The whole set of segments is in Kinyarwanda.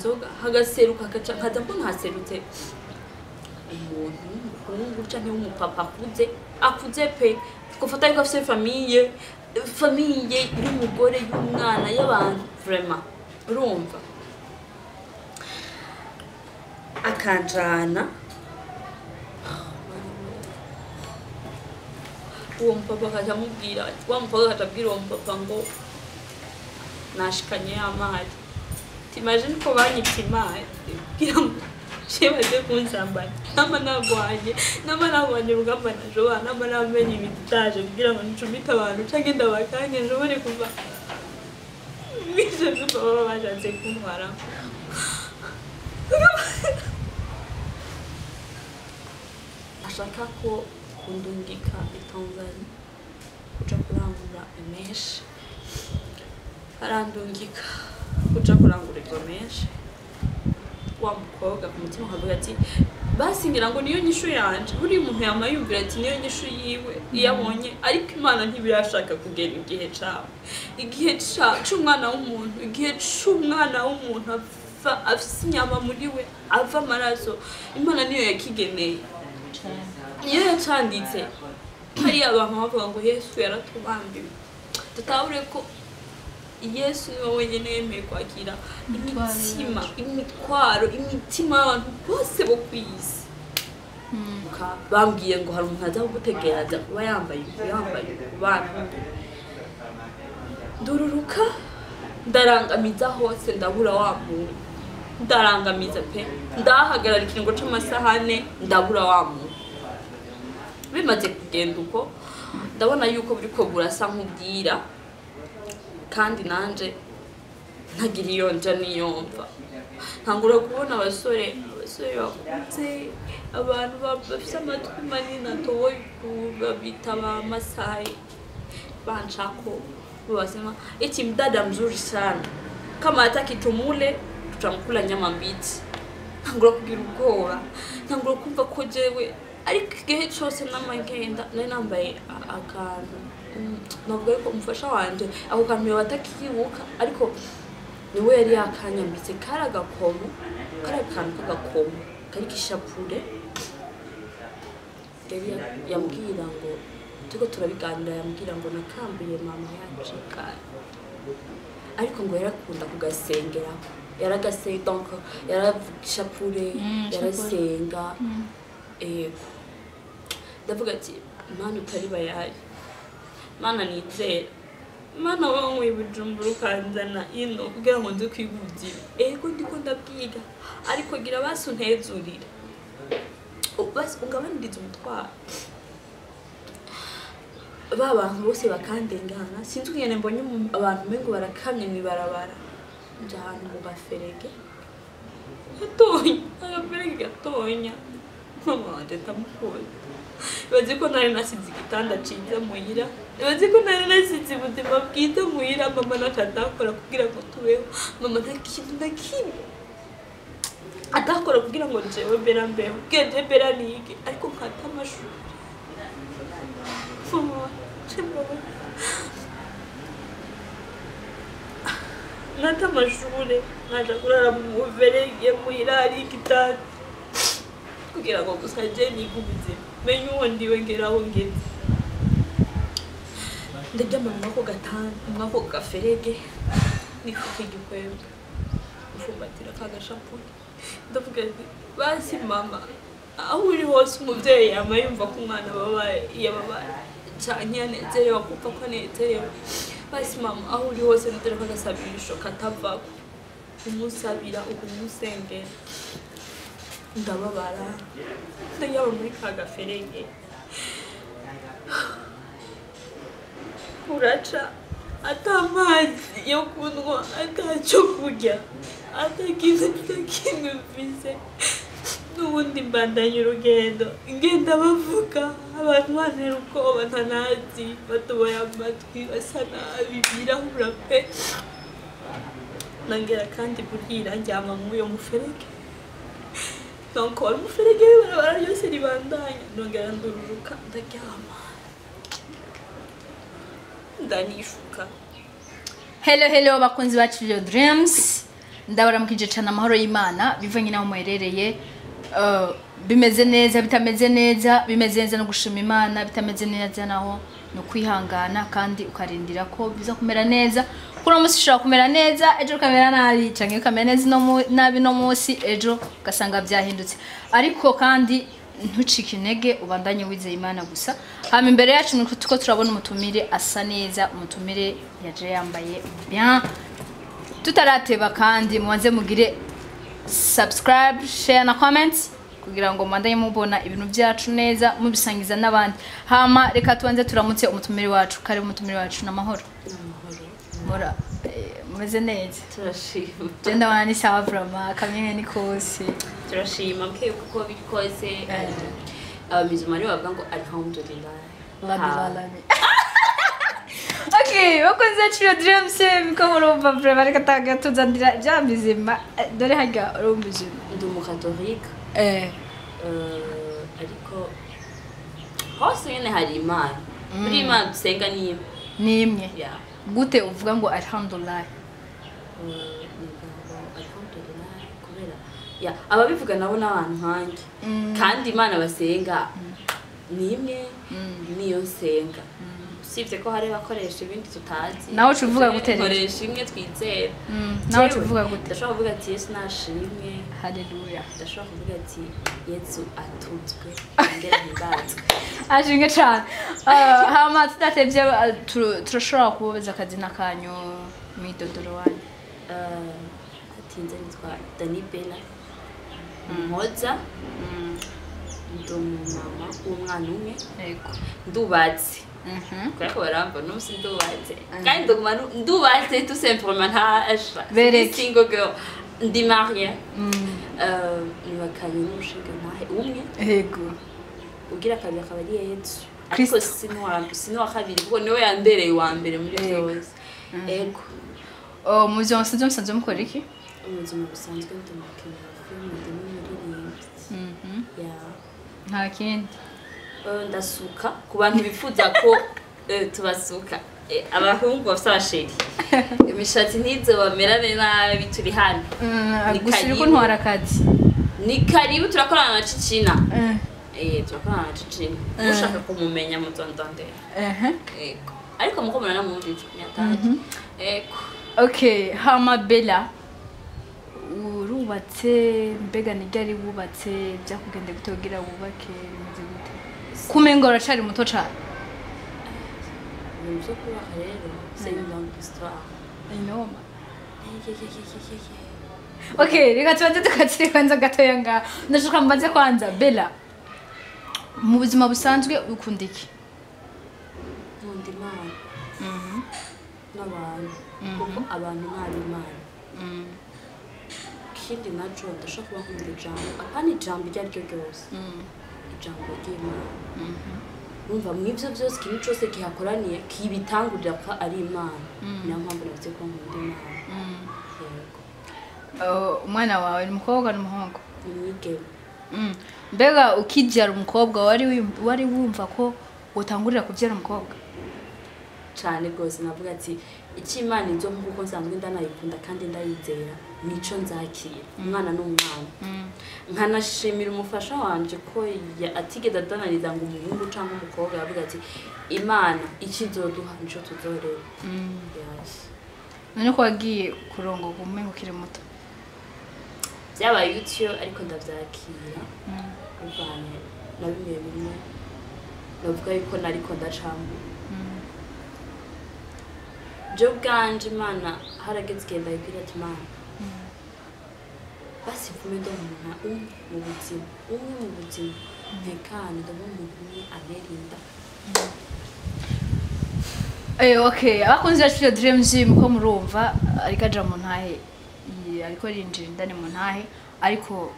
inzoga hagaseruka kaza mbona haserutse umuntu umuhungu canke umupapa akuze pe gufata yuko afise famille y'umugore y'umwana y'abantu vraiment urumva akanjana uwo mupapa akajamubwira wa mukobwa akajabwira uwo mupapa ngo nashikanye amazi imagine ko banyita imari kugira ngo shebaje kunzambana nama nagwanye urugamba najoba nama namenye ibitaje kugira ngo ncumite abantu canke ndabakanye njobore kuva bize baba bajanze kuntwara ashaka ko kundungika itanzania kuja kurangura imeshe arandungika kuja kurangura izo meshe wa mukobwa ku mutima akavuga ati basi ngira ngo niyo nyishu yanje buri muntu yamayumvira ati niyo nyishu yiwe iyabonye ariko Imana ntibirashaka kugera igihe cawe igihe c'umwana w'umuntu igihe c'umwana w'umuntu afise inyama muri we ava amaraso Imana niyo yakigeneye niyo yacanditse hari abantu bavuga ngo Yesu yaratubambiwe tutahure ko Yesu niwe wenyene yemeye kwakira imitima y'abantu bose bo kwisi bambwiye ngo hari umuntu aza kugutegereza kuba yambaye kubana ndururuka ndarangamiza hose ndabura wa muntu ndarangamiza pe ndahagarara ikiringo c'amasahane ndabura wa muntu bimaze kugenda uko ndabona yuko buriko burasa nk'ubwira kandi nanje ntagira iyo nja niyomva ntangura kubona abasore bakuze abantu bafise amatwi manini atoboye babita ba Masai banchako wasema eti mdada mzuri sana kama hataki tumule tutamkula nyama mbichi ntangura kugira ubwoba ntangura kumva ko jewe ariko igihe cyose namagenda nari nambaye akantu navuga ko umufasha wanje ako kantu yabatakibuka ariko niwe yari yakanyambitse karagakomo karakantu kagakomo kari kishapure yambwira ngo tuko turabiganira yambwira ngo nakambiye mama yacu kare ariko ngo yarakunda kugasengera yaragase donc yarashapure yarasenga ndavuga ati Mana utari bayari Mana nizera Mana wawe Bujumbura ukanzana ino kugira ngo nze kwigudira ego ndiko ndabwiga ariko gira basi untezurira basi ungabaniriza umutwaro abantu bose bakandengana sinzi kugene mbonye abantu mengo barakamye mibarabara nje ahantu mu gaferege agaferege gatonya mama wanje tamukunda bazi ko nari nasize igitanda ciza muhira bazi ko nari nasize ubuzima bwite muhira mama natadakora kugira ngo tubeho mama ntakintu nakimwe adakora kugira ngo jewe bera mbeho gende bera nige ariko nkata amashuri nkata amashuri nkaja kurara mu verege muhira ari igitanda kugira ngo gusa je nige ubuzima menye uwo ndiwe ngeraho ngeze ndaryama mu mwako gatanu mu mwako gaferege nifuka igikwembe ufumbatira kagashapo ndavuga basi mama aho uri hose umuvyeyi yama yumva ko umwana yababaye cyane yanezerewe kuko ko anezerewe basi mama aho uri hose ndere kagasabisho katavako umusabira ukumusengera ndababara ndayaba muri kagaferege uraca atamazi yo kunwa ataco kurya atagize kimwe mfise n'ubundi mbandanya urugendo ngenda bavuga abantu bantera ubwoba ntanazi batoboye amatwi basa nabi birahura pe nangera kandi burira njyama mw'uyo muferege donc wari umuferege w'ibarabara ryose ribandanya nongera ndururuka ndaryama ndanishuka. Hello bakunzi bacu Dreams ndabaramukije cyane amahoro y'Imana bivanye naho muherereye bimeze neza bitameze neza bimeze neza no gushima Imana bitameze neza naho no kwihangana kandi ukarindira ko biza kumera neza kuno musi shaka kumera neza ejo kamera nabi canke kamera neza no nabi no musi ejo gasanga byahindutse ariko kandi ntucike intege ubandanye wizeye Imana gusa hama imbere yacu nuko tuko turabona umutumire asa neza umutumire yaje yambaye bien tutarateba kandi mubanze mugire subscribe share na comments kugira ngo mwandanye mubona ibintu byacu neza mubisangiza nabandi hama reka tubanze turamutse umutumire wacu kare umutumire wacu namahoro mora meze neza turashima genda wani sawa vrama kamye ni kose turashima mke kuko bikoze abizumari bavuga ngo alhamdulillah labi okay wakoze chiro dreams biko murumva vrema reka taga tuzandira byambizima dore hajya urumuje ndi mu catholique ariko hose nyene hari Imana muri Imana dusenga nimwe gute uvuga ngo alhamdulillah alhamdulillah kubera ababivuga nabo n'abantu hanjye kandi Imana basenga nimwe niyo senga sivye ko hari bakoresha ibindi tutazi naho uvuga gute koresha imwe twizera naho uvuga gute ndashaka kuvuga ati Yesu nashimwe haleluya ndashaka kuvuga ati Yesu atuzwe ngera hibatswe ashinge cyane hama tudatevye turashobora kubaza akazina kanyu mwidodoro wanyu atinze nitwa Dani Bella mwiza ndumama umwana umwe yego ndubatse Kako baramba no sindubatse kandi ndubatse tout simplement nta single girl ndi mariée nibakanye n'umushinga nahe umwe yego ugira kabiri akaba ari Yesu ariko sino kabiri kuko niwe yandereye wa mbere muri byose yego muzi wasanze musanze mukora iki ubuzima busanzwe ndumukina film ndimuri nta kindi ndasuka ku bantu bifuza ko tubasuka abahungu bafite abasheri imishatsi ntizo bamerane nabi turi hano gusa ko ntwara akazi ni karibu turakorana na Cicina turakorana na Cicina ushaka kumumenya mu Tontonde yego ariko mukomana namwumvije nyataje yego okay hama Bella urubatse mbega nigari wubatse byakugende gutogira wubake bimeze gute kumengora cyari muto cyane nzo kuba rero c'est une longue histoire inoma okay reka tubanze tukatire kwanza gatoya nga ndashaka mbanze kwanza Bella mu buzima busanzwe ukunda iki nkunda Imana n'abantu kuko abantu nari Imana kindi naco ndashaka kuba nkunda ijambo apana ijambo iryo aryo ryose ijambo ry'Imana umva mwivyo byose kintu cyose kihakoraniye kibitangurira ko ari Imana niyo mpamvu navuze ko nkunda Imana umwana wawe ni umukobwa n'umuhungu umwigeme mbega ukibyara umukobwa wari wumva ko utangurira kubyara umukobwa cyane rwose navuga ati Imana inzo nkuko nsanzwe ndanayikunda kandi ndayizera nico nzakira umwana n'umwana nkanashimira umufasha wanje ko atigeze adanariza ngo umuhungu cyangwa umukobwa yavuga ati Imana ikizoduha nico tuzorera none ko wagiye kurongoka umengo ukiri muto byabaye bityo ariko ndabyakira uvanye na bimwe navuga yuko nariko ndacamo jo bwanje Imana harageze genda ibwira ati Imana basi vume ndo umuntu mu buzima ntekane ndo umuntu aberinda okay abakunzi bacu dreams muko murumva ariko aja mu ntahe ariko rinjira indane mu ntahe ariko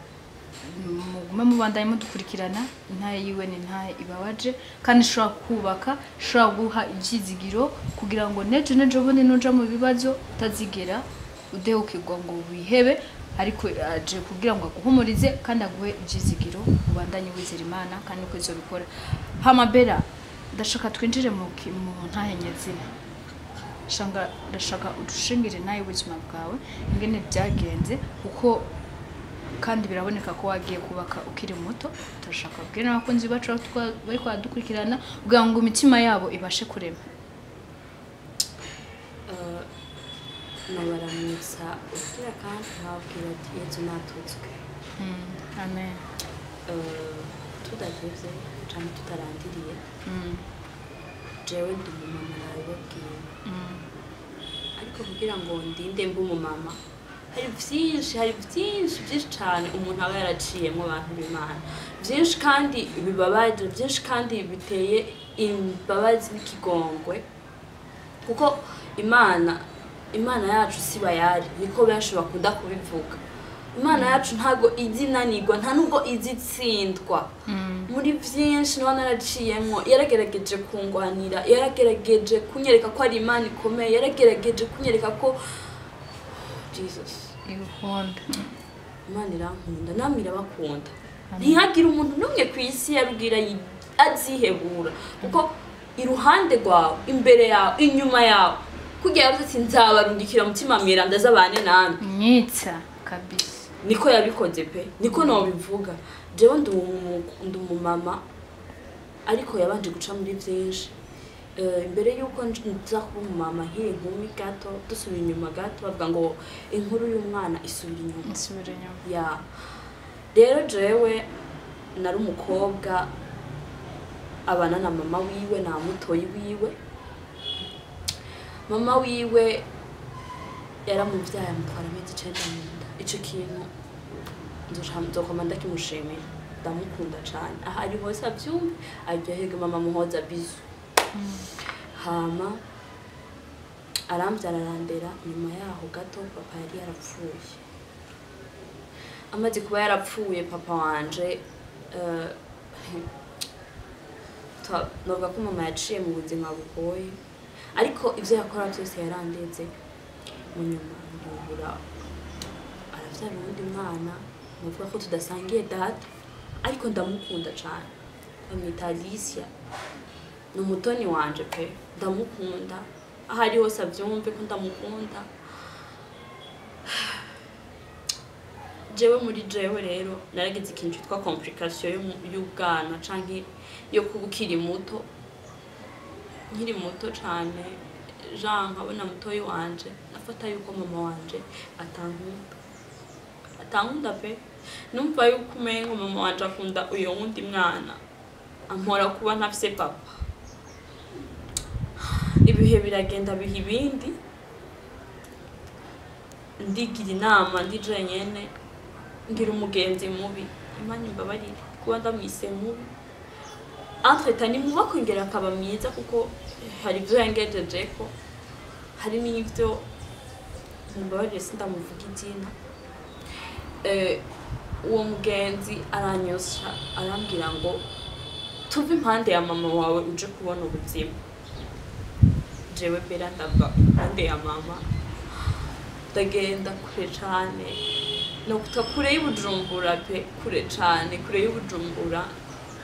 mugume mubandanye mudukurikirana intahe yiwe ni intahe ibabaje kandi shobora kubaka shobora guha ibyizigiro kugira ngo nejo bundi nuja mu bibazo utazigera udehukirwa ngo wihebe ariko aje kugira ngo aguhumurize kandi aguhe ibyizigiro ubandanye wizera Imana kandi uko izobikora hama Bella ndashaka twinjire mu ntahe nyezina ndashaka udushingire nawe ubuzima bwawe ingene byagenze uko kandi biraboneka ko wagiye kubaka ukiri muto turashaka kubwira n'abakunzi bacu bari kwadukurikirana kugira ngo imitima yabo ibashe kurema nabaramutsa ugira kandi ntabwira ati yezu natutswe amen tudageze cyangwa tutarangiriye jewe ndi umumama nabibabwiye ariko kugira ngo ndinde mbe umumama hari byinshi cyane umuntu aba yaraciyemo abantu b'Imana byinshi kandi bibabaje byinshi kandi biteye imbabazi n'ikigongwe kuko Imana yacu si bayari niko benshi bakunda kubivuga Imana yacu ntago izinanirwa nta nubwo izitsindwa muri byinshi niba naraciyemo yaragerageje kungwanira yaragerageje kunyereka ko ari Imana ikomeye yaragerageje kunyereka ko Jesus igukunda Imana irankunda namwe irabakunda ntihagire umuntu n'umwe ku isi yarubwira azihebura kuko iruhande rwawe imbere yawe inyuma yawe kugira ati nzabarungikira mutima miranda z'abane namwe mwiza kabisa niko yabikoze pe niko no bivuga jewe ndi umumama ariko yabanje guca muri byinshi imbere yuko nza kuba umumama nkiri inkumi gato dusubira inyuma gato bavuga ngo inkuru y'umwana isubira inyuma ya rero jewe nari umukobwa abana na mama wiwe na mutoyi wiwe mama wiwe yaramuvyaye amutwara amezi 9 mu nda ico kintu nzokoma ndakimushimira ndamukunda cyane aha ari hose abyumve aryoherwa mama muhoza bizu hama arambyara arandera nyuma yaho gato papa yari yarapfuye amaze kuba yarapfuye papa wanje novuga ko mama yaciye mu buzima bugoye ariko ivyo yakora byose yarandeze mu nyuma ndubura aravyara undi mwana novuga ko tudasangiye data ariko ndamukunda cyane amwita Alicia n'umutoni wanje pe ndamukunda ahari hose abyumve ko ndamukunda jewe muri jewe rero naragize ikintu cyitwa complication y'ubwana canke yo kubukiri muto nkiri muto cyane Jean nkabona mutoyi wanje nafata yuko mama wanje atankunda pe numva yuko umengo mama wanje akunda uyo wundi mwana ampora kuba ntafise papa ibihe biragenda biha ibindi ndigira inama ndije nyene ngira umugenzi mubi Imana imbabarire kuba ndamwise mubi entre ni muba kwingera akaba mwiza kuko hari ibyo yangejeje ko hari n'ibyo mbabarire sindamuvuga izina uwo mugenzi aranyosha arambwira ngo tuve impande ya mama wawe uje kubona ubuzima jewe bera ndava impande ya mama ndagenda kure cyane no kure y'Ubujumbura pe kure cyane kure y'Ubujumbura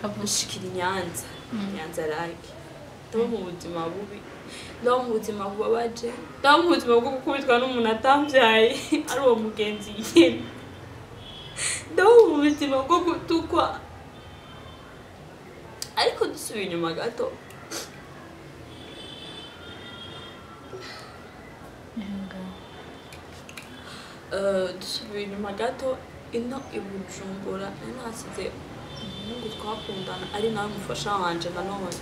abushikira Nyanza rake ndaba mu buzima bubi ndaba mu buzima bubabaje ndaba mu buzima bwo gukubitwa n'umuntu atambyaye ari uwo mugenzi nyine ndaba mu buzima bwo gutukwa ariko dusubiye inyuma gato dusubiye inyuma gato ino Ibujumbura nasize umuhungu twakundana ari nawe mufasha wanje nanone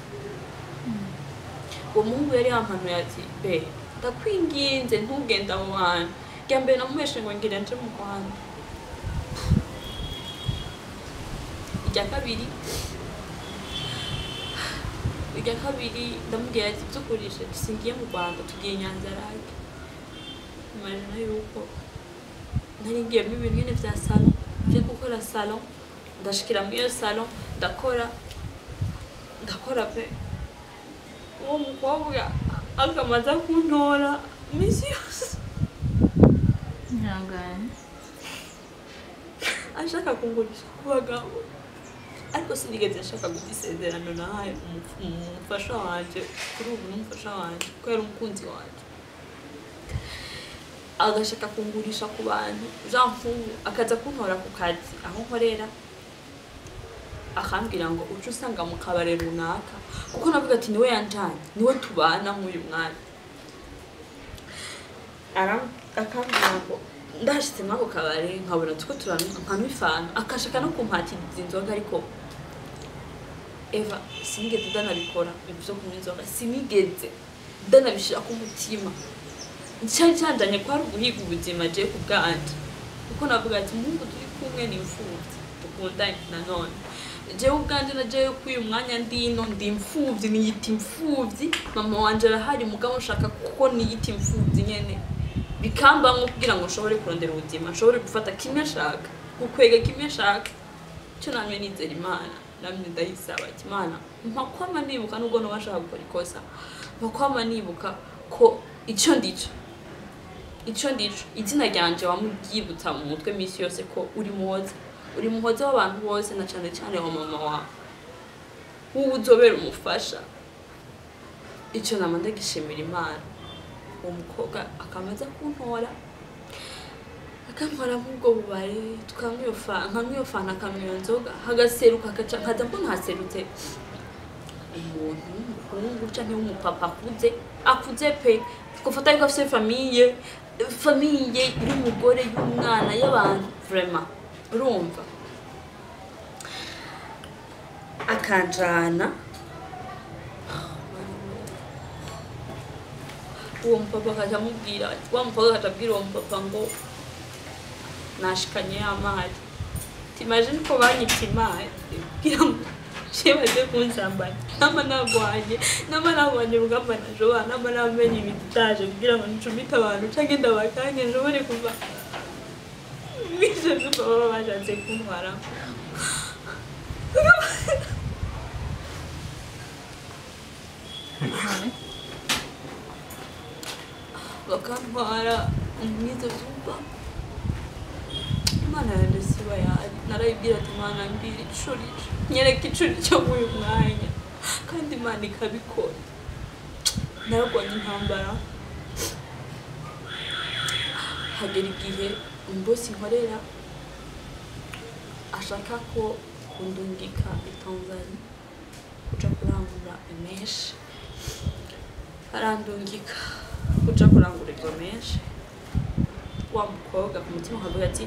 uwo muhungu yari yampanuye ati be ndakwinginze ntugenda aho hantu rya mbere namuheshe ngo ngire nje mu Rwanda irya kabiri ndamubwira ati tukurishe dusingiye mu Rwanda tugiye Nyanza rake imagine yuko nari ngiyemo ibintu nyine vya salon byo gukora salon ndashikira muri iyo salon ndakora pe uwo mukobwa akamaza kuntora misi yose nyangane ashaka kungurisha ku bagabo ariko sinigeze ashaka gudisezerano nawe umufasha wanje kuri ubu n'umufasha wanje ko yari umukunzi wanje agashaka kungurisha ku bantu Jean Mfumu akaza kuntora ku kazi aho nkorera akambwira ngo ucu usanga mu kabare runaka kuko navuga ati niwe yanjanye niwe tubana nk'uyu mwana akambwira ngo ndashitse mwako kabare nkabona tuko turankamifana akashaka no kumpatiriza inzoga ariko Eva sinigeze ndanabikora ibyo kunywa inzoga sinigeze ndanabishira ku mutima cyane cyane kwa ruguhiga ubuzima je ku bwanje kuko navuga ati mungu turi kumwe n'imfuvyi tukundanye nanone je ubwanje na je kuyu mwanya ndino ndi imfuvyi niyita imfuvyi mama wanje arahari mugabo ushaka kuko niyita imfuvyi nyene bikamba nko kugira ngo nshobore kurondera ubuzima nshobore gufata kimwe shaka ukwega kimwe shaka cyo namwe nizera Imana namwe ndayisaba ati Imana mpakwama nibuka nubwo no bashaka gukora ikosa mpakwama nibuka ko icyo ndico izina ryanje wamubyibutsa mu mutwe misi yose ko uri muhoza w'abantu bose na cyane cyane wa mama wawe uzobera umufasha icyo namanda gishimira Imana uwo mukobwa akamaza kuntora akampora nk'ubwo bubare tukamwiyo fana akamwiyo nzoga hagaseruka nkaza mbona haserutse umuntu w'umuhungu canke w'umupapa akuze pe gufata yuko afise famille y'umugore y'umwana y'abantu vraiment urumva akanjana uwo mupapa akajamubwira wa mukobwa akabwira uwo mupapa ngo nashikanye amahari imagine ko banyita imari kugira ngo baje kunsambanya nama nagwanye urugamba najoba nama namenye ibitaje kugira ngo ncumite abantu canke ndabakanye njobore kuva bije baba bashatse kuntwara bakantwara mwiza zuba Imana yandesiba yari narayibwira ati Imana mbiri icuri nyereka icuri cyo muri mwanya kandi Imana ikabikora naragwanye intambara hagera igihe umbosi nkorera ashaka ko kundungika i Tanzania kuja kurangura imeshi arandungika kuja kurangura izo meshi wa mukobwa ku mutima akavuga ati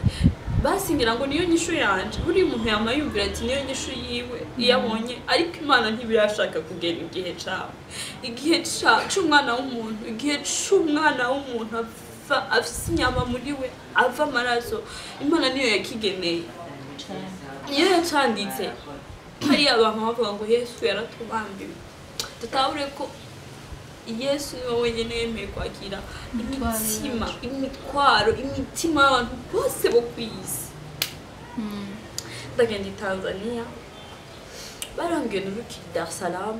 basi ngira ngo niyo nyishu yanje buri muntu yamayumvira ati niyo nyishu yiwe iyabonye ariko Imana ntibirashaka kugera igihe c'umwana w'umuntu afise inyama muri we ava amaraso Imana niyo yakigeneye niyo yacanditse hari abantu bavuga ngo Yesu yaratubambiwe tutahure ko Yesu niwe wenyene yemeye kwakira imitima y'abantu bose bo kwisi ndagenda i Tanzania barambwiye n'uruki Dar es Salaam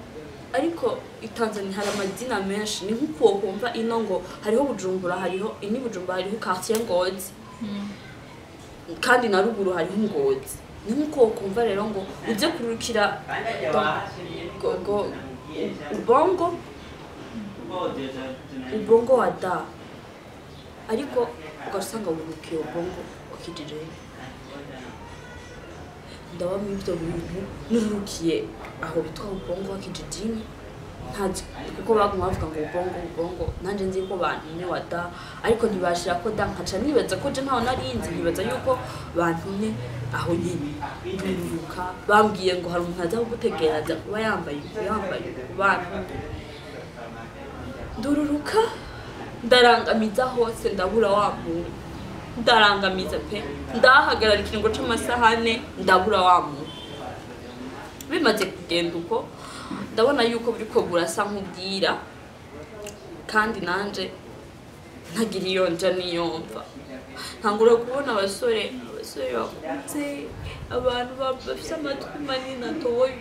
ariko i Tanzania hari amadina menshi ni nk'uko kumva ino ngo hariho Bujumbura hariho quartier Ngozi kandi na ruguru hariho Ngozi ni nk'uko kumva rero ngo uje kurukira ubongo wa da ariko ugasanga burukiye ubongo wakijije ndawa mwibyo bintu nurukiye aho bitwa ubongo wakijijini ntazi kuko baguma bavuga ngo ubongo nanje nzi ko bantu ni wa da ariko ntibashira ko da nkaca nibaza ko je ntaho narinzi nibaza yuko bantu ne aho nyine nduruka bambwiye ngo hari umuntu aza kugutegera aza kuba yambaye bantu ndururuka ndarangamiza hose ndabura wa muntu ndarangamiza pe ndahagarara ikiringo c'amasahane ndabura wa muntu bimaze kugenda uko ndabona yuko buriko burasa nk'ubwira kandi nanje ntagira iyo nja niyomva ntangura kubona abasore bakuze abantu bafise amatwi manini atoboye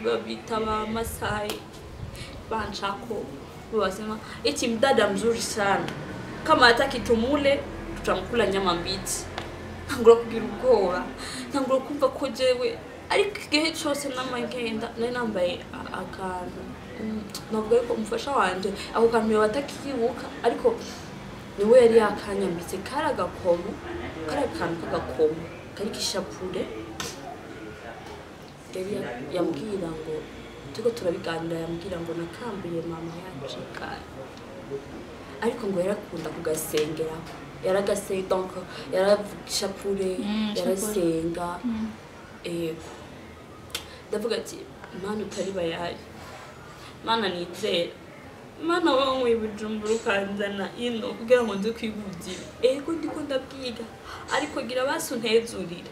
babita ba Masai banchako wasema eti mdada mzuri sana kama hataki tumule tutamkula nyama mbichi ntangura kugira ubwoba ntangura kumva ko jewe ariko igihe cyose namagenda nari nambaye akantu navuga ko umufasha wanje ako kantu yabatakibuka ariko niwe yari yakanyambitse karagakomo karakantu kagakomo kari kishapure yari yambwira ngo tuko turabiganira yambwira ngo nakambiye mama yacikaye ariko ngo yarakunda kugasengera yaragasenga donc yarashapure yarasenga ndavuga ati mana utari bayaye mana nizera mana wawe Bujumbura ukanzana ino kugira ngo nze kwigudira ego ndiko ndabwiga ariko gira basi untezurire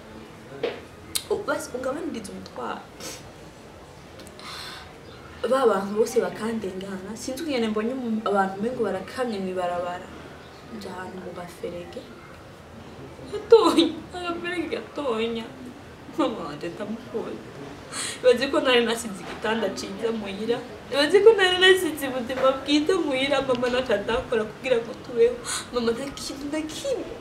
basi ungabaniriza umutwaro abantu bose bakandengana sinzi kugene mbonye abantu mengo barakamye mibarabara nje ahantu mu gaferege gatonya agaferege gatonya mama wanje tamukoye bazi ko nari nasize igitanda ciza muhira bazi ko nari nasize ubuzima bwiza muhira mama natadakora kugira ngo tubeho mama ntakintu nakimwe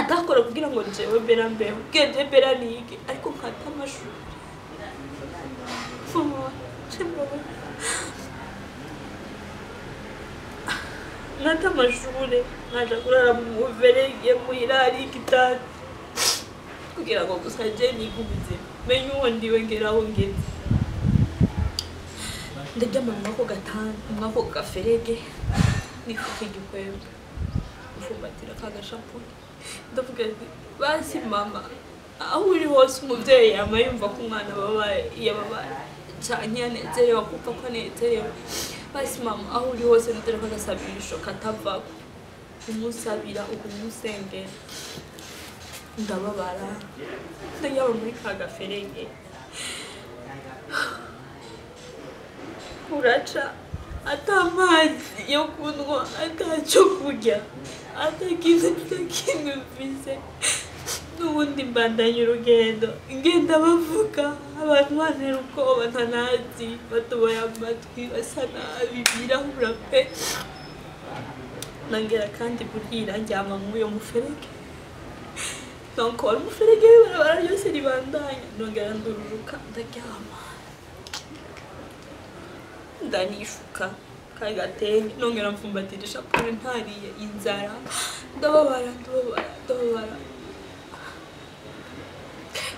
adakora kugira ngo jewe bera mbeho keje bera nige ariko nkata amashuri nata amashuri naja kurara mu muverege muhira hari igitanda kugira ngo gusa je nige ubuzima menye uwo ndiwe ngeraho ngeze ndaryama mu mwako gatanu mu mwako gaferege nifuka igikwembe mfumbatira kagashampuri ndavuga ati basi mama aho uri hose umuvyeyi yama yumva ko umwana yababaye cyane yanezerewe kuko ko anezerewe basi mama aho uri hose ndera kagasabisho katava umusabira ukumusengera ndababara ndayaba muri kagaferege kuraca atamazi yo kunwa ataco kurya atakiza kimwe mfise n'ubundi mbandanya urugendo ngenda bavuga abantu bantera ubwoba ntanazi batoboye amatwi basa nabi birahura pe nangera kandi burira njyama mw'uyo muferege donc wari umuferege w'ibarabara ryose ribandanya nongera ndururuka ndaryama ndanishuka kagatenge nongera mfumbatira ishapure ntariye inzara ndababara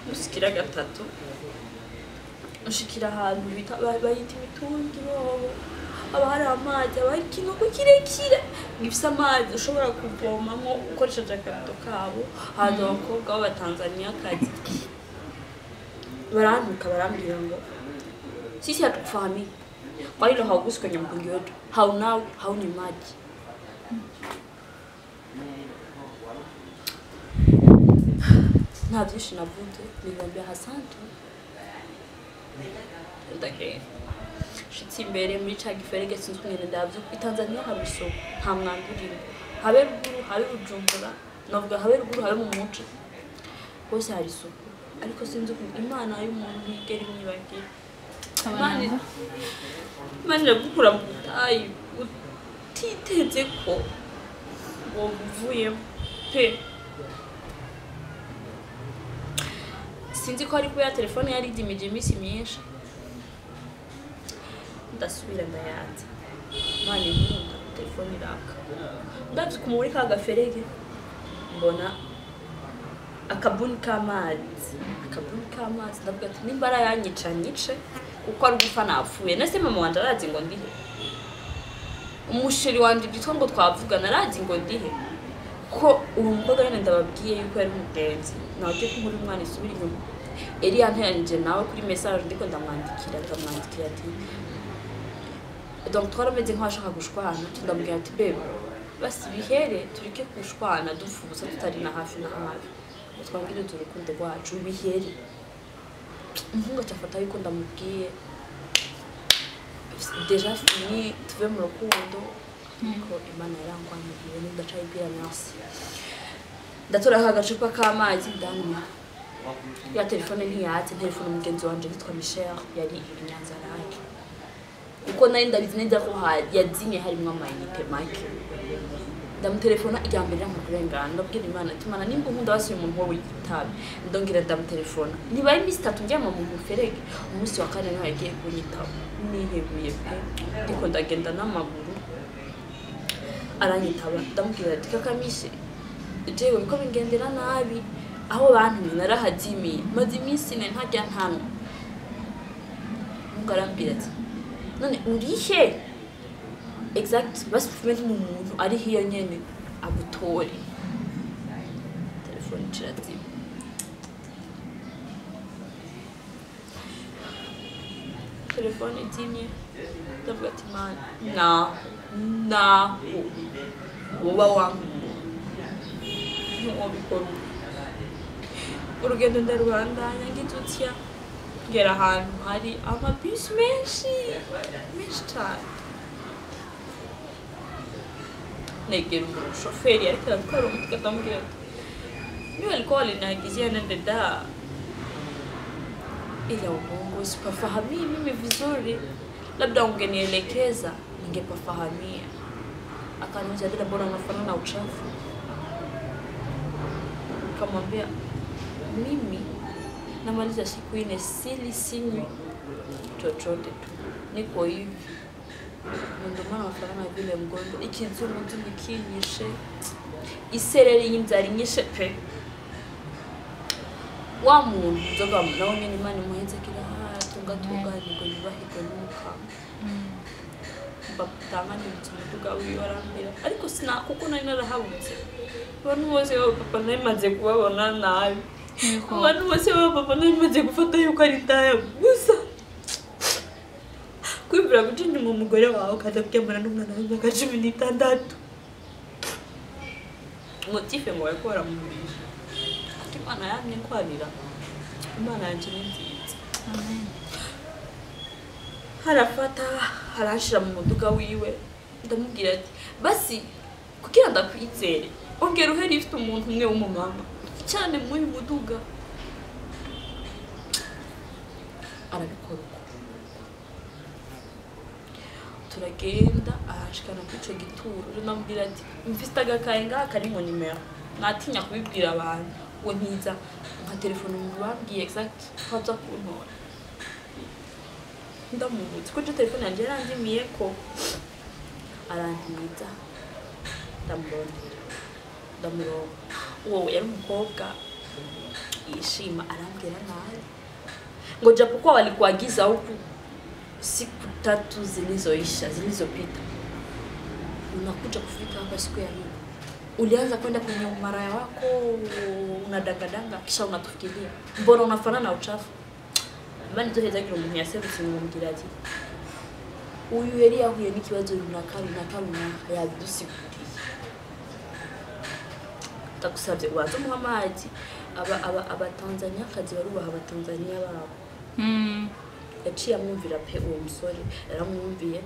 musikira gatatu ushikira ahantu bita bayita imitungi bobo aba hari amazi aba hari ikintu kirekire gifise amazi ushobora kuvomamo ukoresheje akabido kabo haza abakobwa b'abatanzania kazi barantuka barambwira ngo sisi hatukufahami kwa hilo haugusi kwenye mtungi wetu haunao hauni maji nta byinshi navuze nibambia asante ndake shitsi imbere muri ca giferege sinzi kumwe ndavyo itanzania hari isoko nta mwanduriro habe ruguru habe Bujumbura navuga habe ruguru habe mu muco hose hari isoko ariko sinzi imana y'umuntu igera imyibagira Manje gukura mu butayu utiteze ko wovuye pe sinzi ko ari kuya telefone yari idimije imisi myinshi ndasubira ndayanza mane nkunda telefone iraka ndavye kumuri ka gaferege mbona akabuni k'amazi ndavuga ati nimbara yanyice uko ari gufa napfuye nase mama wanje arazi ngo ndihe umusheri wanje bitwa ngo twavugana arazi ngo ndihe ko uwo mukobwa nyene ndababwiye yuko yari umugenzi naje ko muri umwana isubira inyuma eri yanteranije nawe kuri message ndiko ndamwandikira ati donc twarameze nk'abashaka gushwana ndamubwira ati bebe basi bihere turike kushwana dufuza tutari na hafi twangire urukundo rwacu bihere umuhungu cyafata yuko ndamubwiye déjà fini tuve mu rukundo ko Imana yarangwaniye ndacayibwira nasi ndatora agacupa k'amazi ndanywa ya telefone ntiyatse telefone umugenzi wanje yitwa Michel yari inyanza rake uko nari ndabizi neza ko yazimye harimo amayinite make ndamutelefona ijya mbere n'amukurengana ndabwira Imana ati Imana nimba nkunda basi umuntu wowe yitabe ndongera ndamutelefona niba ari misi 3 njyama mu muferege umunsi wa kane naho yagiye kunyitaba nihebuye pe ndiko ndagenda n'amaguru aranyitaba ndamubwira ati kakamishe jewe biko bingendera nabi aho bantumye narahazimiye maze iminsi ine ntajya ntanwa mugarambira ati none urihe exact basi pfume mu muntu ari hiyo nyene agutore telefone cirati telefone itimye ndavuga ati mana naho woba wangu ntiwobikora urugendo ndarubandanya ngitutya ngera ahantu hari amabisi menshi cyane negera umushoferi ariko aratwara umutwe akamubwira ati niwe alikuwa aliniagizia nende da ila ubongo sipafahamii mimi vizuri labda ungenielekeza ningepafahamia akaniuliza dada mbona unafanana na uchafu nikamwambia mimi namaliza siku ine sili sinywi chochote tu niko hivi ndio maana nafanana vile mgonjwa ikizungu tu nikinyishe isereri y'inzara inyishe pe wa muntu nzoga nawe nyine Imana imuheze kira tungatunganye ngo yubahirwe nuka batanganye umutuga wiyorambira ariko sina kuko nari narahabutse abantu bose baba papa namaze kubabona nabi abantu bose baba papa namaze gufata yuko ari ndaya gusa kwibura gutinda mu mugore wawe kaza kuryamana n'umwana w'imyaka 16 motife ngo yakora mu mubiri Imana yamye kwarira Imana yanje ni nziza amen harafata harashira mu muduga wiwe ndamubwira ati basi kugira ndakwizere ongera uheri ifite umuntu umwe w'umumama cyane muri muduga arabikora turagenda ahashikana kwico gituro ndamubwira ati mfite agakaye ngaka ari mu nimero natinya kubibwira abantu ngo ntiza nka telefone mbabwiye exact haza kuntora ndamubuze ko telefone yanjye yarandimiye ko arantiza ndamuronka uwo yari umukobwa yishima arambwira nabi ngo japokuwa walikuagiza huku siku 3 zilizopita unakuja kufika hapa siku ya leo ulianza kwenda kwenye umaraya wako unadangadanga kisha unatufikiria mbona unafanana na uchafu bani zoheza kile umuntu yaserutse mu mugiraji uyu yari yahuye n'ikibazo runaka yadusikutiye takusabye wazo muhamaji aba Tanzania kazi barubaha aba Tanzania babo yaciye amwumvira pe uwo musore aramwumviye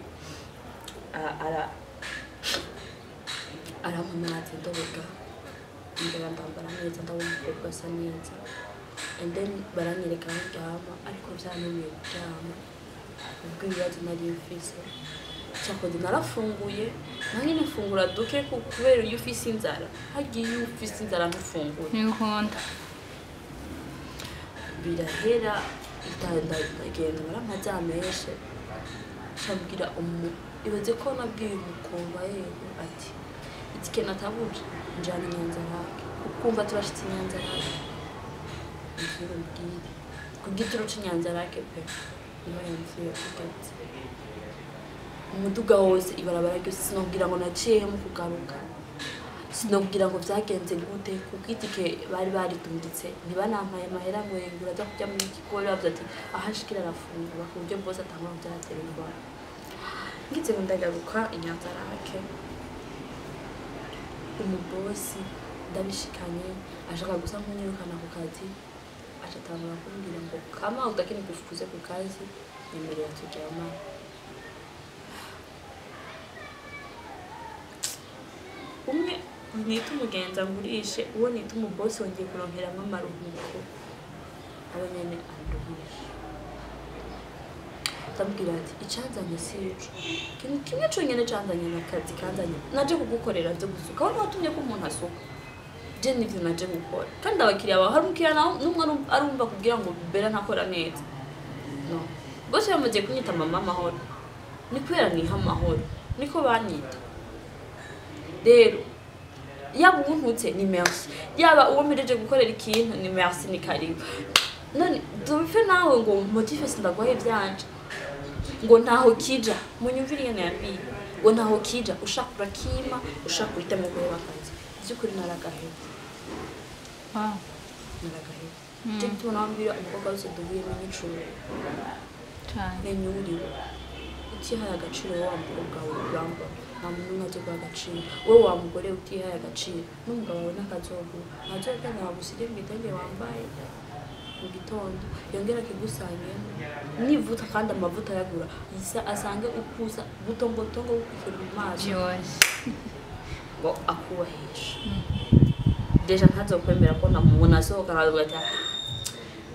aramumaze ndoga ndaba ndambara neza ndabona umukobwa asa neza and then baranyereka ndyama ariko byananiye kuryama ubwo ibibazo nari mfise cyakoze narafunguye nange nafungura duke kubera iyo ufise inzara hagiye ufise inzara ntufungure n'inkonda birahera ndagenda narampajyameshe shambwira ibaze ko nabwiye umukomba yego ati itike natabuje njana Nyanzarake ukumva turashitse Nyanzarake ndiro mbwire kugitiro cy'Nyanzarake pe niho yanziye kugetse umuduga wose ibarabara ryose sinobwira ngo naciye mu kugaruka sinobwira ngo byagenze gute kugitike bari baritunditse ntibanampaye mahera ngo yengura ajya kujya muri kikore bavuze ati ahashikira arafungura ku buryo bwose atangwa byaraterwa ngitse ngo ndagaruka Nyanzarake umubosi ndabishikanye ashaka gusa nk'unyirukana ku kazi achatangura kumbwira ngo kama utakini kufukuze ku kazi yemerera tujama umwe nita umugenza ngurishe uwo nita umubosi wongeye kuronkeramo amaruhuko abo nyene anduhisha ndambwira ati icanzanye sico kimwe cyonyene canzanye n'akazi kanzanye naje kugukorera byo gusuka aho watumye ko umuntu asuka je nivyo naje gukora kandi abakiriya bawe hari umukiriya n'umwe arumva kugira ngo kubera ntakora neza no bose bamaze kunyita mama mahoro ni kubera niha mahoro niko banyita rero yaba untutse ni merci yaba uwo mpereje gukorera ikintu ni merci ni karibu none dupfe nawe ngo motive sindagwaye byanje ngo ntaho kija munyumviriye nabi ngo ntaho kija ushaka urakima ushaka uhita mu guheba akazi byukuri naragaheba naragaheba je tubona ambira umukobwa wese duhuye n'icuru cyane nyuriwe utihaye agaciro wa mukobwa wawe uramba nta muntu n'umwe kwa agaciro wowe wa mugore utihaye agaciro n'umugabo wawe n'akazogo ntazoga nabusire mwitenge wambaye mu gitondo yongera kigusangiyemo nivuta kandi amavuta yagura yisa asange ukuza butongotongo ukikira mu mazi ngo akubahisha deja ntazokwemera ko namubona asohoka aravuga ati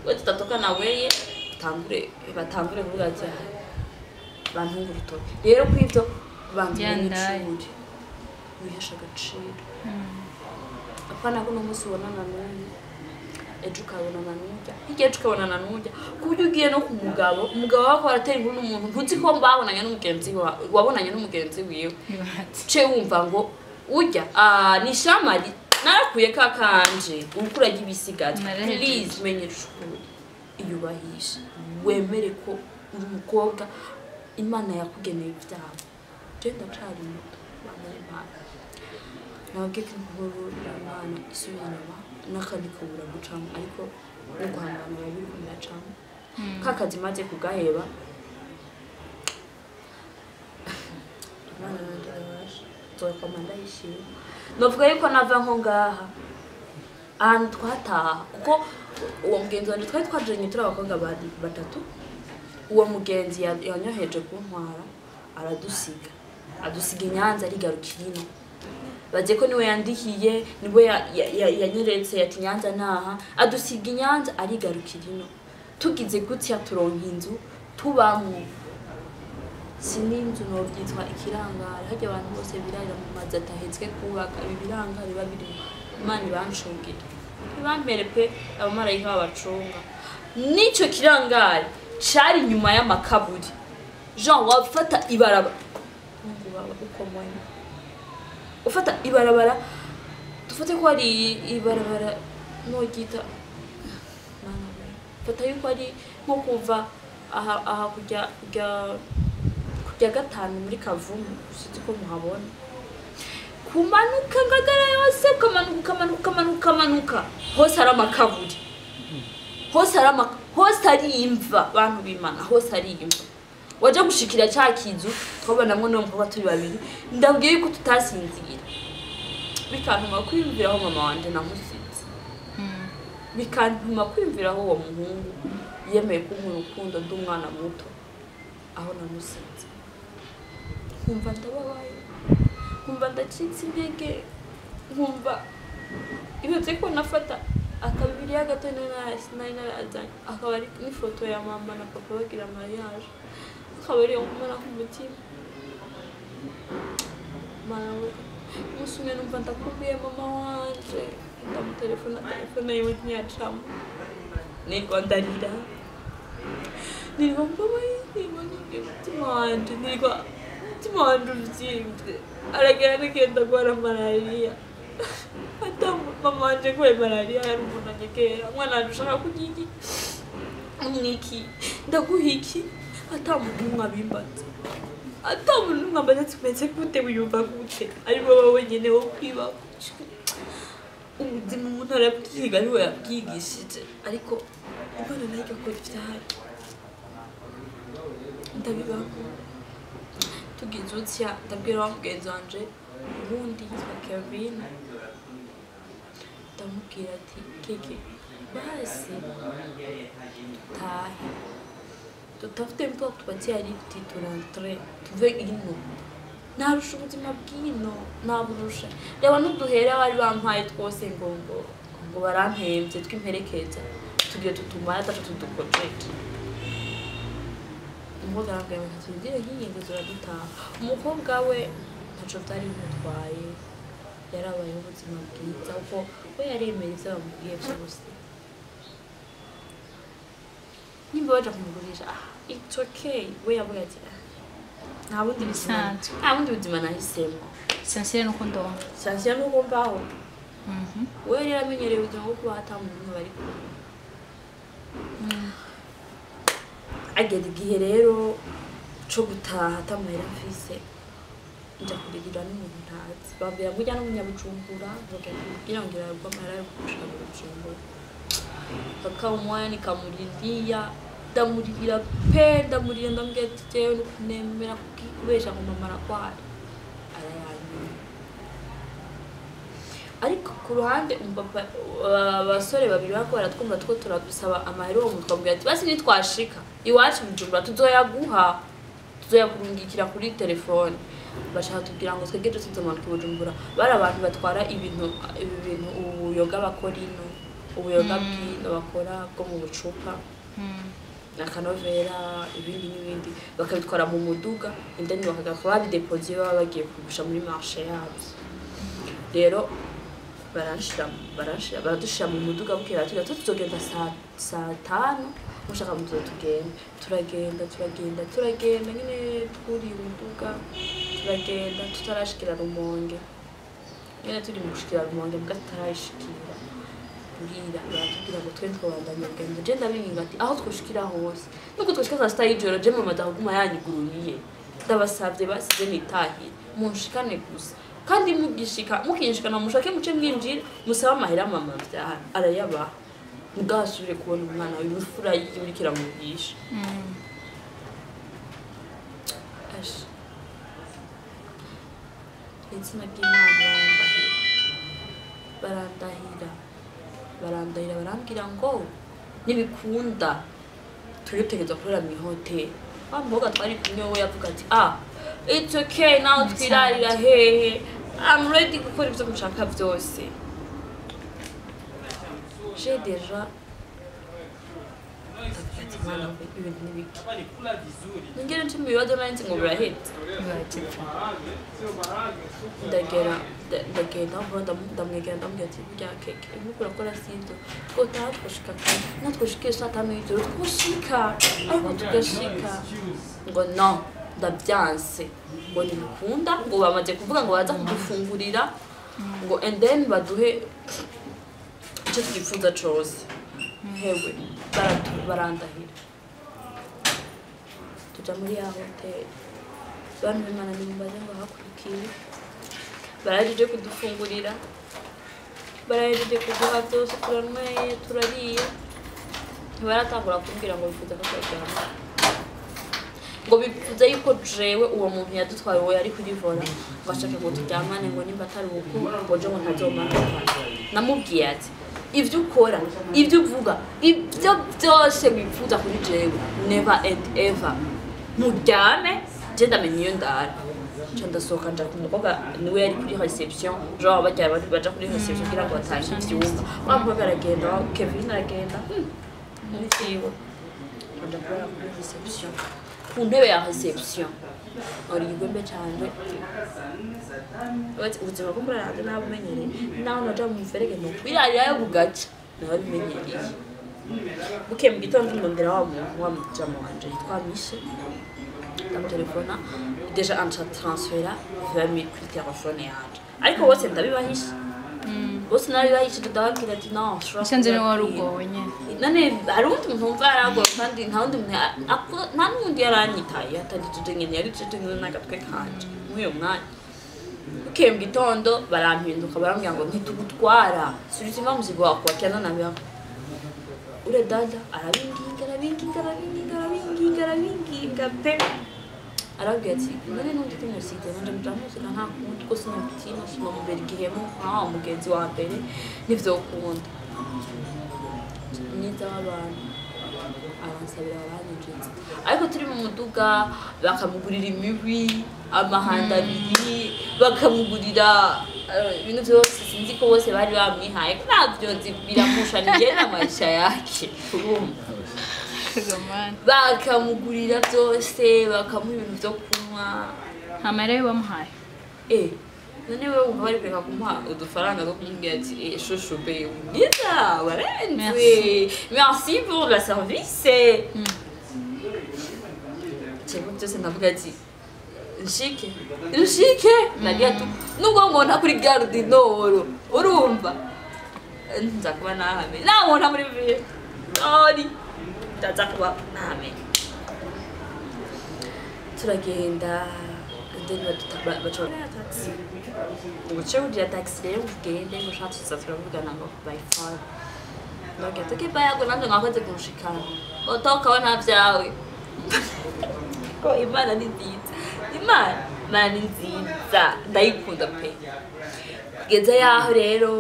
we tutatoka naweye batangure kuvuga ati bantunga urutoki rero kw'ivyo banzanye n'icuri wihesha agaciro apana ko n'umunsi ubonana n'undi ejo ukabonana n'ujya hirya ejo ukabonana n'ujya ku buryo ugiye no ku mugabo wako aratera inkuru n'umuntu ntuzi ko mbabonanye n'umugenzi wabonanye n'umugenzi wiwe ce wumva ngo ujya ni shamari narakuye kakanje urukura ry'ibisigazo please menye ishuri iyubahisha wemere ko uri umukobwa Imana yakugeneye ibyabo je ndacari muto bamwana nababwiye ko inkuru y'Imana isubira inyuma n'akandi kubura gucamo ariko no guhangana babiri kumacamo kakazi maze kugaheba Imana ndabasha twakomanda yishimye novuga yuko nava nko ngaha ahantu twataha kuko uwo mugenzi wanje twari twajanye turi abakobwa batatu uwo mugenzi yanyoheje kuntwara aradusiga adusiga Inyanza arigarukira ino baje ko niwe yandikiye niwe yanyeretse yati Nyanza naha adusiga Inyanza arigarukira ino tugize gutya turonka inzu tubamwe sininzu no byitwa ikirangara hajye abantu bose birarira mu mazi atahetswe kubaka ibirangara babiri Imana ibanshungira ibampere pe abamarayika babacunga nico kirangara cari nyuma y'amakaburi Jean wafata ibaraba ngo baba ukomoye ufata ibarabara dufate ko ari ibarabara no gita fata yuko ari nko kuva aha kujya gatanu muri Kavumu usize ko muhabona kumanuka ngagara yose kamanuka hose ari amakaburi hose ari imva bantu bimana hose ari imva waje gushikira cya kizu twabonamwe no mvuga turi babiri ndabwiye yuko tutasinzira bikantuma kwiyumviraho mama wanje namusize bikantuma kwiyumviraho uwo muhungu yemeye kumpa urukundo nd'umwana muto aho namusize nkumva ndababaye nkumva ndacitse intege nkumva ibyo ko nafata akabiri y'agato nari narazanye akaba ari n'ifoto ya mama na papa bagira mariage akaba ari umwana k'umutima marawe musumye numva ndakubiye mama wanje ndamutelefona yiwe ntiyacamo niko ndarira nirwa mbabaye nirwa umutima wanje uvyimvye aragera n'igenda gwara malariya mama wanje kwe malariya yari umuntu anyegera mwana wanje ushaka kugiki umwiki ndaguhiki atamuntu mwabimbaza atamuntu mwambaza tumeze gute wiyumva gute ari wowe wenyene wo kwiba ubuzima umuntu arabyiga ariwe yabwigishije ariko Imana nayo ikora ivyayo ndabibaho tugize utya ndabwira wa mugenzi wanje ubundi yitwa Kevin ndamubwira ati keke basi tahe tutafite mtu tupatie lift turantre tuve ino narusha ubuzima bw'ino naburusha reba n'uduhera bari bampaye twose ngo barampembye twimperekeza tugiye tutumara atatu tuduproject umukobwa arambwira ati tugire nk'ingingo turadutaha umukobwa we ntaco byari bimutwaye yarabayeho ubuzima bwiza kuko we yaremeye ivyo bamubwiye byose nimba baje kumugurisha it's okay we yavuga ati nta bundi buzima nahisemo essentiel nuko ndonka essentiel nuko mbaho we rero amenyereye ubuzima bwo kuba hatamuntu bari kumwe ageze igihe rero cyo gutaha atamahera mfise nja kurigira n'umuntu ntazi babwira ngo ujya n'umunyabujumbura kugira ngo irarwa amahera yo gushaka mu Bujumbura kaka umwanya nikamurindiya ndamurira pe ndamurira ndambwira ati jewe nukunemera kubesha ngo mama arakwari arayanyuma ariko ku ruhande umupapa abasore babiri bako baratwumva two turadusaba amahera uwo mutwabwira ati basi nitwashika iwacu Bujumbura tuzoyakurungikira kuri telefone bashaka tubwira ngo twege tuzomanuka i Bujumbura bari abantu batwara ibintu ubuyoga bakora ino ubuyoga bw'ino bakora bwo mu bucupa akanovera ibindi bakabitwara mu muduga indani bakagafa babidepoziye baba bagiye kugusha muri marché yabo rero baradushira mu muduga bukera tuzogenda saa 5 mushaka muzo turagenda nyine twuri umuduga turagenda tutarashikira Rumonge nyine turi mu gushikira Rumonge bwatarashikira bwira baratubwira ngo twe twabandanya urugendo je ndabinginga ati aho twoshikira hose nuko twoshika saa 6 y'ijoro je mama ndaguma yanyiguruniye ndabasavye basize nitahe munshikane gusa kandi mukinshikana mushake muce mwinjira musaba amahera mama byaha arayaba ngasubire kubona umwana w'imfura y'ibirikira mu bwisha izina ry'Imana barandahira barambwira ngo nibikunda turutegeza kurira mu hotel amboga twari kumwe we yavuga ati it's okay now twirarira hehe I'm ready gukora ibyo mushaka byose j'ai déjà ngere nti mibazo nanzi ngo birahetse ndagera ndamwegera ndambwira ati bya keke nuko urakora sibyo twataha twashika natwoshike saa 5 y'ijoro twoshika ariko tugashika ngo no ndabyanse ngo nibikunda ngo bamaze kuvuga ngo baza kudufungurira ngo and then baduhe icyo twifuza cyose hewe barandahira tuja muri ya hotel bantu b'Imana nimbaze ngo hakurikiye baraje kudufungurira baraje kuduha byose turanyweye turariye baratangura kumbwira ngo bifuza ko twajyana ngo bifuza yuko jewe uwo muntu yadutwaye uwo yari kuri vola bashaka ngo turyamane ngo nimba atari uko ngo je ngo ntazomana namubwiye ati ibyo ukora ibyo uvuga ibyo byose bifuza kuri jewe never and ever muryame je ndamenye iyo ndara ndasohoka nja kumukobwa niwe yari kuri reception genre baja kuri reception kugira ngo batange ivyumba wamukobwa aragenda Kevin aragenda nitiwe nja kuri reception ku ntebe ya reception ari igombe cyane ubuzima bwo muri radiyo nabumenyereye naho naja mu miferege no kwirarira yo bugaca nabimenyereye bukeye mu gitondo ndondera wa mujama wanje yitwa Mishe ndamutelefona deja anca transfera 20 000 kuri telefone yanje ariko bose ndabibahisha bose nabibahisha ndababwira ati no nsanze ni warugowe nyene nane hari umuntu mpumva arago kandi nta wundi muntu nta n'undi yaranyitaye atagituje nyene yari tuje nyene nagatwe kanje muyo mwanya bukeye mu gitondo barampinduka barambwira ngo ntitugutwara subitima muzigo wako wakiana na bya ure dada arabinginga pe arabwira ati none n'undi tumusize nanje mutamusiga nta kundi ko sinabitima sino mu berigihemo umugenzi wa mbere nivyo ukunda nita abantu aransabira abanyinjiza ariko turi mu muduga bakamugurira imibi amahanda abiri bakamugurira ibintu byose sinzi ko bose bari bamwihaye navyo biramusha nigena maisha yake bakamugurira byose bakamuha ibintu byo kunywa ntamara bamuhaye none wewe umva bari kweka kumuha udufaranga zo kumubwira ati shushu be mwiza warenze merci pour la service cyangwa byose ndavuga ati nshike nagiye tu nubwo nkona kuri gare du Nord urumva nza kuba nahame nabona muri ville ari ndaza kuba nahame turagenda ndeni batora taxi ubuce ujya taxi rero ugende ngo shatse tuzavugana ngo by far ndoke tukibaya ngo nanjye ngakoze kurushikana otoka we nta byawe ko Imana ni nziza Imana ni nziza ndayikunda pe kugeza yaho rero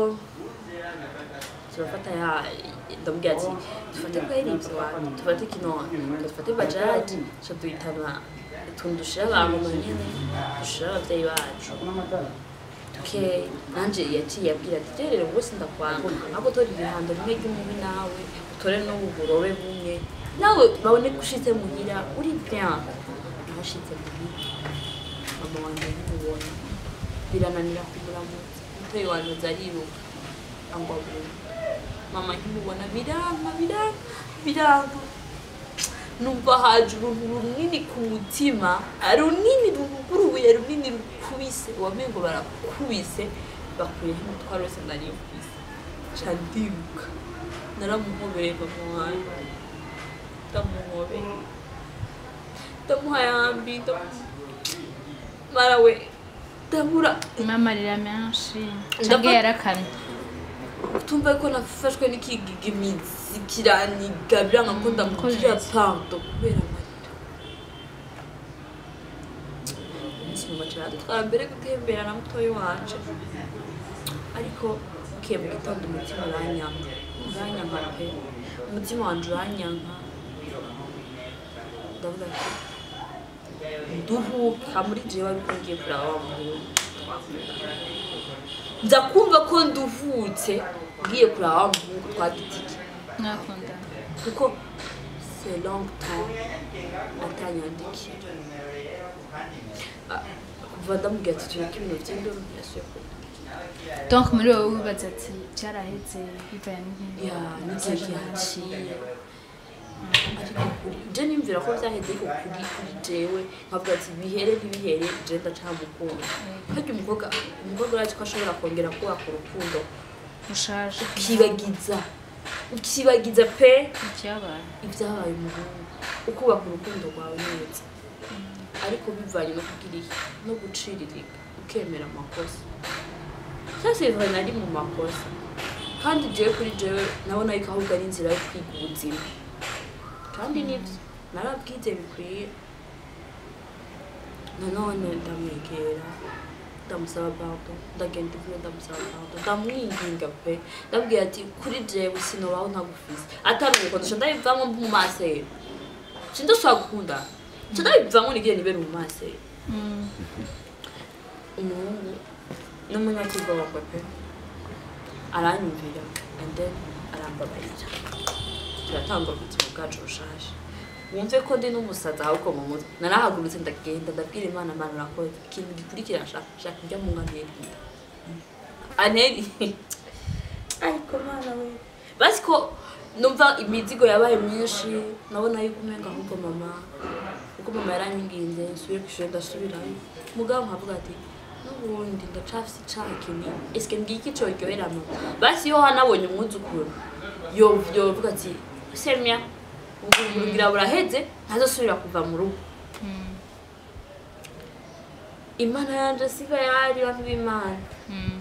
turafata ya ndamubwira ati dufate kweri ibyo wanyu dufate kinone dufate bajaji cyo duhitana tundushira abantu nyine dushira abavyeyi bacu nanje yaciye yabwira ati rero ngo sindakwanga ahubwo tori ibihando bimwe by'umubi nawe utore n'uburobe bumwe nawe babone gushitse muhira uri bien nashitse muhira mama wanjye n'ubona birananira kumuramutsa umutwe wanjye zariruka angwa mama nkimubona biranga numva haje uruntu runini ku mutima runini rugurubuye runini rukubise wamengo barakubise bakuyeho umutwaro wese nariyo kubise candiruka naramuhobereye mama wanjye ndamuhayambi marawe ndabura mama rira menshi ntabwo yarakana tumva ko nafashwe n'ikigigimizi kiranigabira nkakunda mukira pardon kubera amarira ikintu cyane twara mbere gutembera na mutoyi wanje ariko ukiye mu gitondo umutima uranyanga pe umutima wanje uranyanga ndavuga ati nduhuka muri jewe ariko ngiye kuraba wa muhungu nza kumva ko nduvutse ngiye kuraba wa muhungu twagitiki nakunda kuko c'est longtemps atanyandikira kuva ndamubwira ati tureke ibintu by'induru yasuye ko donc muri wowe wibaza ati byaraheze bivanye n'igihe gihaciye je nimvira ko byaheze ko kuri jewe nkavuga ati bihere ntibihere je ndacamukunda kandi umukobwa urazi ko ashobora kongera kubaka urukundo ushaje ukibagiza pe ibyabaye umuhungu ukubaka urukundo rwawe neza ariko bivanye no kugiriye no guciririka ukemera amakosa cyase bivanye ari mu makosa kandi jewe kuri jewe nabona yuko ahubwo ari inzira yo kwiga ubuzima kandi nibyo narabwize bikwiye nanone ndamwegera ndamusaba pardon ndagenda ivyo ndamusaba pardon ndamwinginga pe ndabwira ati kuri jewe sinobaho ntagufise ataruko ndasha ndabivamo mu masero sindashaka gukunda ndabivamo nigiye nibere mu masero umuhungu n'umunyakigo wa pe aranyumvira and then arambabarira turatanga ubuzima bwacu bushaje wumve ko ndi n'umusaza ahubwo mu mutwe narahagurutse ndagenda ndabwira Imana urakoze ikintu gikurikira shaka kujya mu ngamye aneri ariko Mana we basi ko numva imizigo yabaye myinshi nabona yuko umenga ahubwo mama yaranyinginze nsubiye kwishura ndasubirayo mugabo nkavuga ati n'ubundi ndacafise icakini eske ngiki cyo ryohera mama basi yo hanabonye umwuzukuru yovuga ati semya ubugira buraheze ntazosubira kuva mu rugo Imana yanje siga yari bantu b'Imana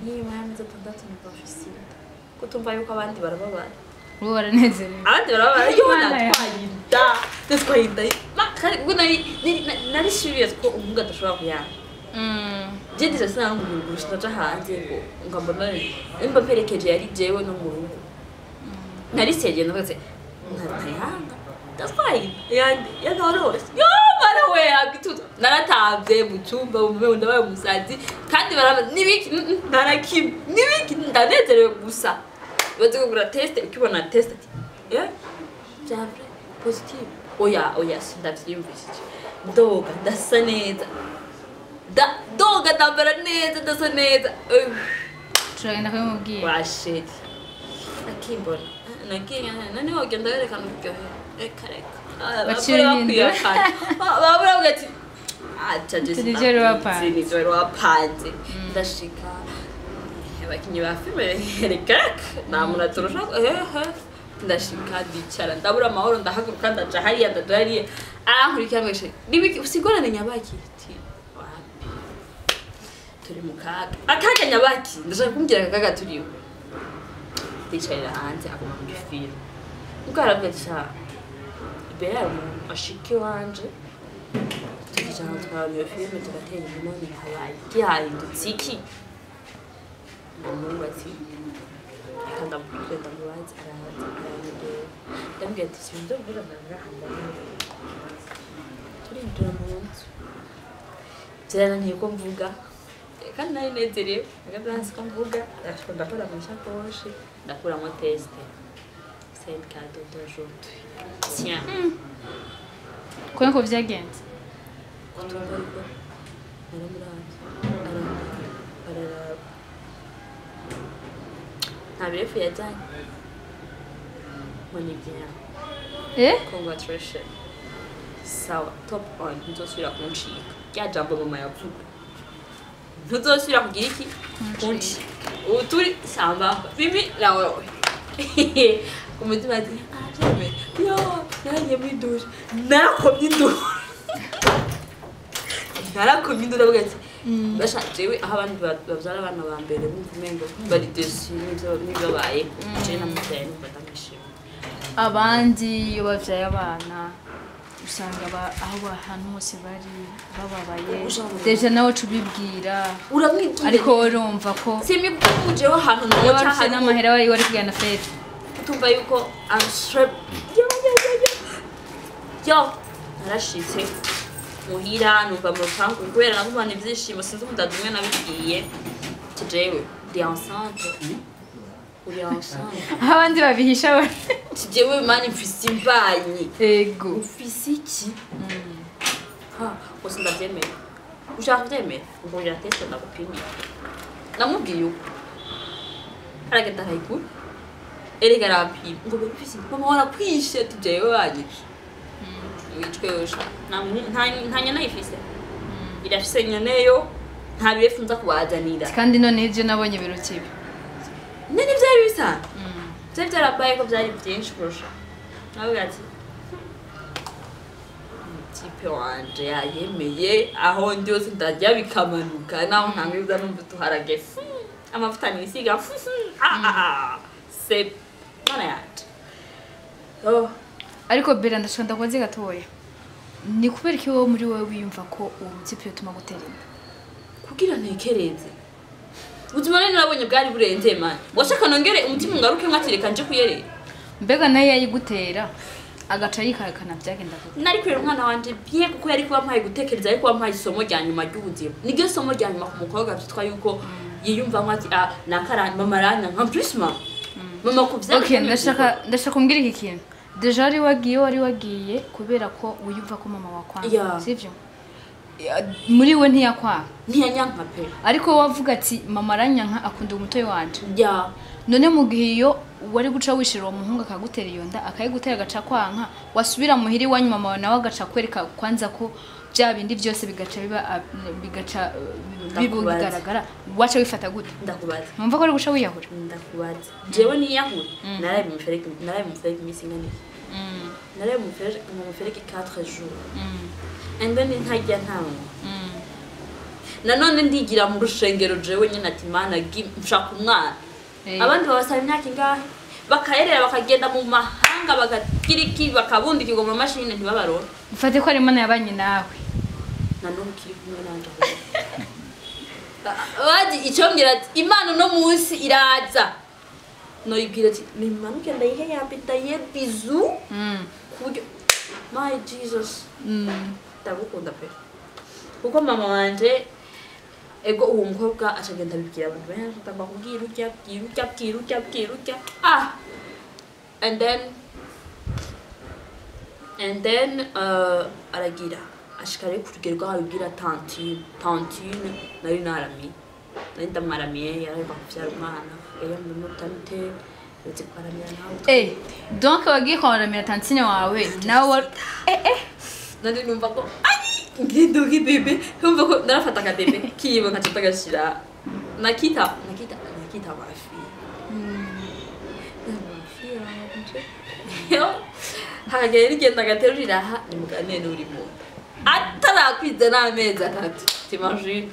nyuma y'amezi 6 n'abafisida kutumva yuko abandi barababara ubu baranezerewe abandi barababara yo natwayinda nari serious ko umuga adashobora kuyanga je ndize sana nguruguru sinaja hanze ngo ngambona imba perekeje yari jewe no mu rugo nari seje ndavuze ntarihanga that's why yo barawe agituza naratavye mu cyumba umwe ndabaye umusazi kandi baraba nibiki narakim nibiki ndanezerewe gusa baze kugura test ukibona test ati javre positive oya sindavyumvise doga ndasa neza doga ndambara neza ndasa neza turagenda kubimubwira washeti akimbona nagiye nani wagenda yerekana uryohe reka babura ati acha je Nijoro wapanze. nijoro wapanze ndashika abakinyi ba filime reka nta muntu aturusha ndashika ndicara ndabura amahoro ndahaguruka ndaja hariya ndadariye arankurikira mweshe nibiki usigorane nyabaki ati turi mu akaga nyabaki ndashaka kumbwira akaga turiho ndicarira hanze aguma mu filime ubwo arabwira imbere yawe ashike wanje tukijana twabyo filime tugatera inkoni habaye gihahindutse iki umubatsi kandi amukunda mubazi arahandi ndambwira ati sinzo vuga ndahanda turindira mu nzu cyane ntiko mvuga kandi nari nezerewe agadansi ko mvuga ndakora mu shakoshi ndakuramo teste c'est cadeau d'aujourd'hui tiens ko vyagenze kutumva nta birefu yajyanye ngo ni bien congratulation sawa top on ntuzosubira kuncika rya jambo mama yavuga ntuzosubira kugira iki kuncika ubu turi sambamba bibi na wewe umutima ati ajame yo nanjye mwiduje narakomye induru narakomye induru avuga ati basha jewe aho abandi bavyara abana ba mbere bumva umengo bari desi n'ibyo babaye je namuteye n'imbatamishimo abandi iyo bavyaye abana usanga aho ahantu hose bari bababaye deje nawe tubibwira uramwibwira ariko urumva ko simi kujeho ahantu nawo cyahana amahera wari kugana fete utumva yuko amstrap yo narashitse muhira numva mu rupangu kubera nagumana ibyishimo sinzi umudadumwe nabibwiye tijewe ndi enceinte uri enceinte abandi babihisha tijewe mani mfise imbanyi ego ufise iki gusa ndabyemera ushaka kubyemera ubwo birateste ndagupimye namubwiye uko aragenda arayigura erega arampima ngo bifise mama warakwishe tijewe wanyishe wicwe usha nta nyana ifise irafise nyaneyo nta birefu nza kubazanira kandi none ivyo nabonye biruke ibi nene byari bisa byari byarabaye ko byari byinshi kurusha navuga ati tipe wanje yayemeye aho ndiose ndajya bikamanuka naho ntamwiza numva tuharage amavuta nisiga se mana yanje ariko bera ndashaka ndakwaze gatoya ni kubera iki wowe muri wowe wiyumva ko uwo mutipe yatuma gutera inda kugira ntekereze ubuzima nari nabonye bwari burenze man washaka nongere umutima ngaruke mwatireka nje kuyerera mbega naye yayigutera agaca yikakana byagenda gute nari kwera umwana wanje bien kuko yari kuba mpaye gutekereza ariko wampaye isomo rya nyuma ry'ubuzima niryo somo rya nyuma ku mukobwa byitwa yuko yiyumva nk'ati nakarani mama ranya nka plus mama kuvyaka okay ndashaka kumbwira iki kintu deja wari wagiye kubera ko wiyumva ko mama wakwanga sivyo muri we ntiyanyanka pe ariko wavuga ati mama aranyanka akunda umutoyi wanje none mu gihe iyo wari guca wishira uwo muhungu akagutera iyo nda akayigutera agaca kwanka wasubira muhiri wanyu mama nawe agaca kwereka kwanza ko bya bindi byose bigaca bigaragara wacha wifata gute ndakubaza numva ko ari guca wiyahura ndakubaza jewe niyahura naraye mu fereke misingane naraye mu fereke 4 jours and then ntajya ntawo nanone ndigira mu rushengero jewe nyine ati mana mshaka umwana abandi babasaba imyaka ingahe bakayerera bakagenda mu mahanga bagagira iki bakabundika ngo mu mashine ntibabarora ufate ko ari mana yabanye nawe nanone kiri kumwe nanje wadi icyongera ati imana no munsi iraza no yibwira ati nimanuke ndayihe yambita ye bizu kuburyo my Jesus ndagukunda pe kuko mama wanje ego uwo mukobwa acagenda bibwira abantu benshi ndagwa kubwira urya and then aragira ashikare kutugerwa abibwira tantine nari narami nari ndamwaramiye yareba kuvyara umwana yari mu tante ndetse kwaramira nawe donc wagiye kwaramira tantine wawe nawe nari numva ko ngiduki bebe kumva ko narafata akadebe kiwe nkaca tagashira nakita amafi yo hagera igenda gaterurira aha ni mugane n'urimo atarakwize n'amezi 3 t'imagines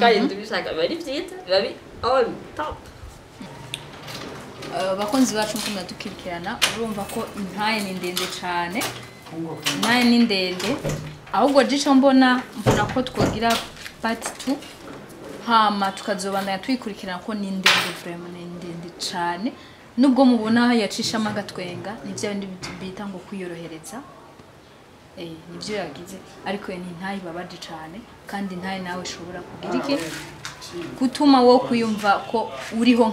kandi ndubishaka bari byiza babi on top bakunzi bacu nkumya tukirikirana urumva ko intaye ni ndende cyane intaye ni ndende ahubwo jico mbona ko twogira part 2 hama tukazobandanya twikurikirana ko ni ndende vraiment ni ndende cyane nubwo mubona yacishamo agatwenga nivyo bindi bita ngo kwiyorohereza nivyo yagize ariko ni ntaye babaje cyane kandi ntaye nawe ushobora kugira iki gutuma wo kuyumva ko uriho